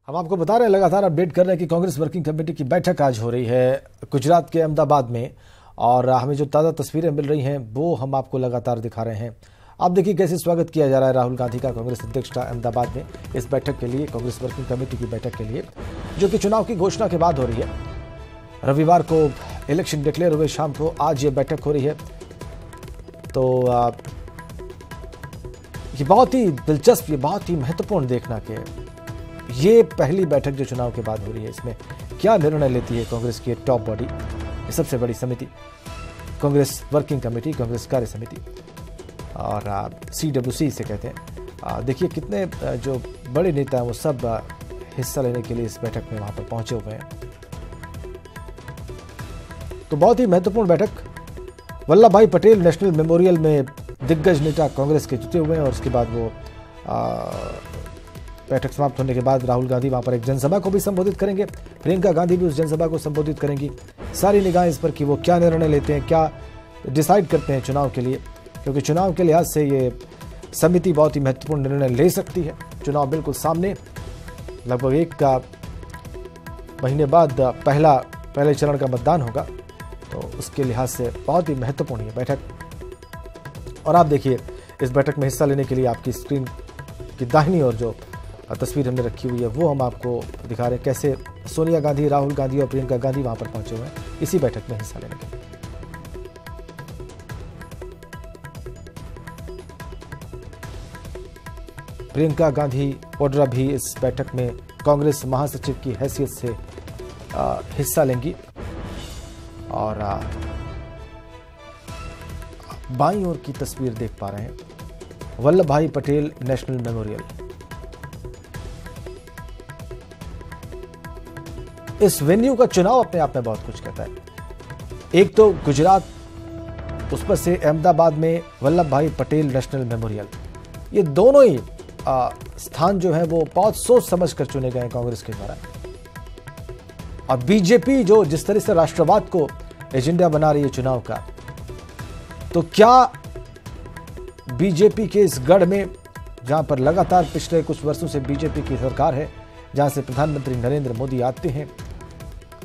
हम आपको बता रहे हैं, लगातार अपडेट कर रहे हैं कि कांग्रेस वर्किंग कमेटी की बैठक आज हो रही है गुजरात के अहमदाबाद में, और हमें जो ताज़ा तस्वीरें मिल रही हैं वो हम आपको लगातार दिखा रहे हैं। आप देखिए कैसे स्वागत किया जा रहा है राहुल गांधी का कांग्रेस अध्यक्ष का अहमदाबाद में इस बैठक के लिए, कांग्रेस वर्किंग कमेटी की बैठक के लिए, जो कि चुनाव की घोषणा के बाद हो रही है। रविवार को इलेक्शन डिक्लेयर हुए, शाम को आज ये बैठक हो रही है। तो ये बहुत ही दिलचस्प, ये बहुत ही महत्वपूर्ण देखना कि ये पहली बैठक जो चुनाव के बाद हो रही है, इसमें क्या निर्णय लेती है कांग्रेस की टॉप बॉडी, सबसे बड़ी समिति कांग्रेस वर्किंग कमेटी, कांग्रेस कार्य समिति, और CWC से कहते हैं। देखिए कितने जो बड़े नेता हैं वो सब हिस्सा लेने के लिए इस बैठक में वहां पर पहुंचे हुए हैं। तो बहुत ही महत्वपूर्ण बैठक। वल्लभ भाई पटेल नेशनल मेमोरियल में दिग्गज नेता कांग्रेस के जुटे हुए हैं, और उसके बाद वो बैठक समाप्त होने के बाद राहुल गांधी वहां पर एक जनसभा को भी संबोधित करेंगे। प्रियंका गांधी भी उस जनसभा को संबोधित करेंगी। सारी निगाहें इस पर कि वो क्या निर्णय लेते हैं, क्या डिसाइड करते हैं चुनाव के लिए, क्योंकि चुनाव के लिहाज से ये समिति बहुत ही महत्वपूर्ण निर्णय ले सकती है। चुनाव बिल्कुल सामने, लगभग 1 महीने बाद पहले चरण का मतदान होगा, तो उसके लिहाज से बहुत ही महत्वपूर्ण है बैठक। और आप देखिए इस बैठक में हिस्सा लेने के लिए आपकी स्क्रीन की दाहिनी ओर जो तस्वीर हमने रखी हुई है वो हम आपको दिखा रहे हैं, कैसे सोनिया गांधी, राहुल गांधी और प्रियंका गांधी वहां पर पहुंचे हुए हैं इसी बैठक में हिस्सा लेने के लिए। प्रियंका गांधी वाड्रा भी इस बैठक में कांग्रेस महासचिव की हैसियत से हिस्सा लेंगी। और बाईं ओर की तस्वीर देख पा रहे हैं, वल्लभ भाई पटेल नेशनल मेमोरियल। इस वेन्यू का चुनाव अपने आप में बहुत कुछ कहता है। एक तो गुजरात, उस पर से अहमदाबाद में वल्लभ भाई पटेल नेशनल मेमोरियल, ये दोनों ही स्थान जो है वो बहुत सोच समझ कर चुने गए कांग्रेस के द्वारा। और बीजेपी जो जिस तरह से राष्ट्रवाद को एजेंडा बना रही है चुनाव का, तो क्या बीजेपी के इस गढ़ में, जहां पर लगातार पिछले कुछ वर्षों से बीजेपी की सरकार है, जहां से प्रधानमंत्री नरेंद्र मोदी आते हैं,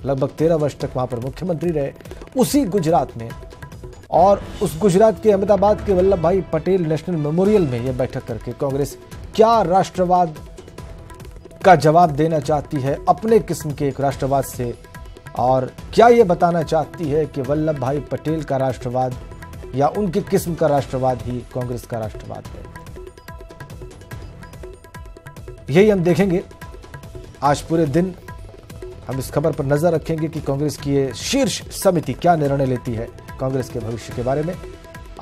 लगभग 13 वर्ष तक वहां पर मुख्यमंत्री रहे, उसी गुजरात में और उस गुजरात के अहमदाबाद के वल्लभ भाई पटेल नेशनल मेमोरियल में यह बैठक करके कांग्रेस क्या राष्ट्रवाद का जवाब देना चाहती है, अपने किस्म के एक राष्ट्रवाद से, और क्या यह बताना चाहती है कि वल्लभ भाई पटेल का राष्ट्रवाद या उनकी किस्म का राष्ट्रवाद ही कांग्रेस का राष्ट्रवाद है। यही हम देखेंगे आज पूरे दिन। हम इस खबर पर नजर रखेंगे कि कांग्रेस की ये शीर्ष समिति क्या निर्णय लेती है कांग्रेस के भविष्य के बारे में,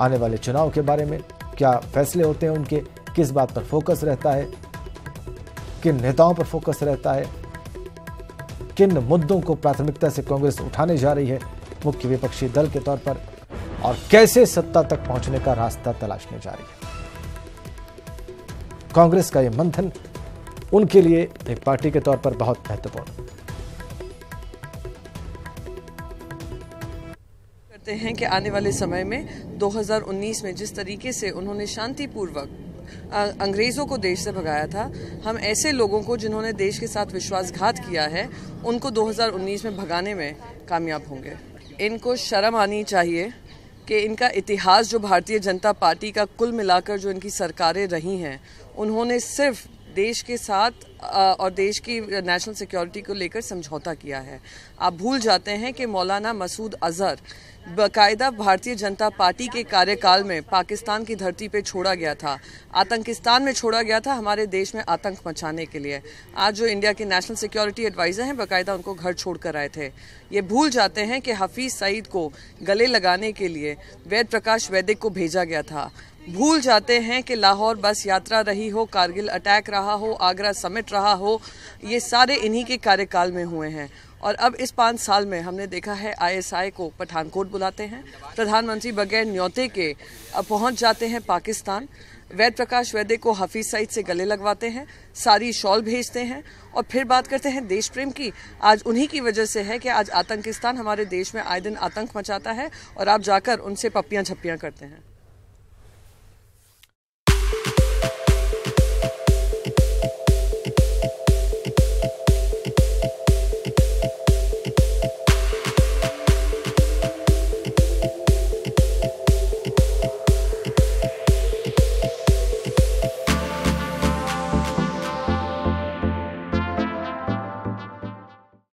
आने वाले चुनाव के बारे में, क्या फैसले होते हैं उनके, किस बात पर फोकस रहता है, किन नेताओं पर फोकस रहता है, किन मुद्दों को प्राथमिकता से कांग्रेस उठाने जा रही है मुख्य विपक्षी दल के तौर पर, और कैसे सत्ता तक पहुंचने का रास्ता तलाशने जा रही है। कांग्रेस का यह मंथन उनके लिए एक पार्टी के तौर पर बहुत महत्वपूर्ण करते हैं कि आने वाले समय में 2019 में जिस तरीके से उन्होंने शांतिपूर्वक अंग्रेजों को देश से भगाया था, हम ऐसे लोगों को जिन्होंने देश के साथ विश्वासघात किया है उनको 2019 में भगाने में कामयाब होंगे। इनको शर्म आनी चाहिए कि इनका इतिहास, जो भारतीय जनता पार्टी का कुल मिलाकर जो इनकी सरकारें रही हैं, उन्होंने सिर्फ देश के साथ और देश की नेशनल सिक्योरिटी को लेकर समझौता किया है। आप भूल जाते हैं कि मौलाना मसूद अजहर बाकायदा भारतीय जनता पार्टी के कार्यकाल में पाकिस्तान की धरती पे छोड़ा गया था, आतंकिस्तान में छोड़ा गया था हमारे देश में आतंक मचाने के लिए। आज जो इंडिया के नेशनल सिक्योरिटी एडवाइज़र हैं, बाकायदा उनको घर छोड़ कर आए थे। ये भूल जाते हैं कि हफीज़ सईद को गले लगाने के लिए वेद प्रकाश वैदिक को भेजा गया था। भूल जाते हैं कि लाहौर बस यात्रा रही हो, कारगिल अटैक रहा हो, आगरा समिट रहा हो, ये सारे इन्हीं के कार्यकाल में हुए हैं। और अब इस 5 साल में हमने देखा है ISI को पठानकोट बुलाते हैं, प्रधानमंत्री बगैर न्योते के पहुंच जाते हैं पाकिस्तान, वेद प्रकाश वैदिक को हफीज सईद से गले लगवाते हैं, सारी शॉल भेजते हैं और फिर बात करते हैं देश प्रेम की। आज उन्हीं की वजह से है कि आज आतंकिस्तान हमारे देश में आए दिन आतंक मचाता है और आप जाकर उनसे पप्पियां झप्पियां करते हैं।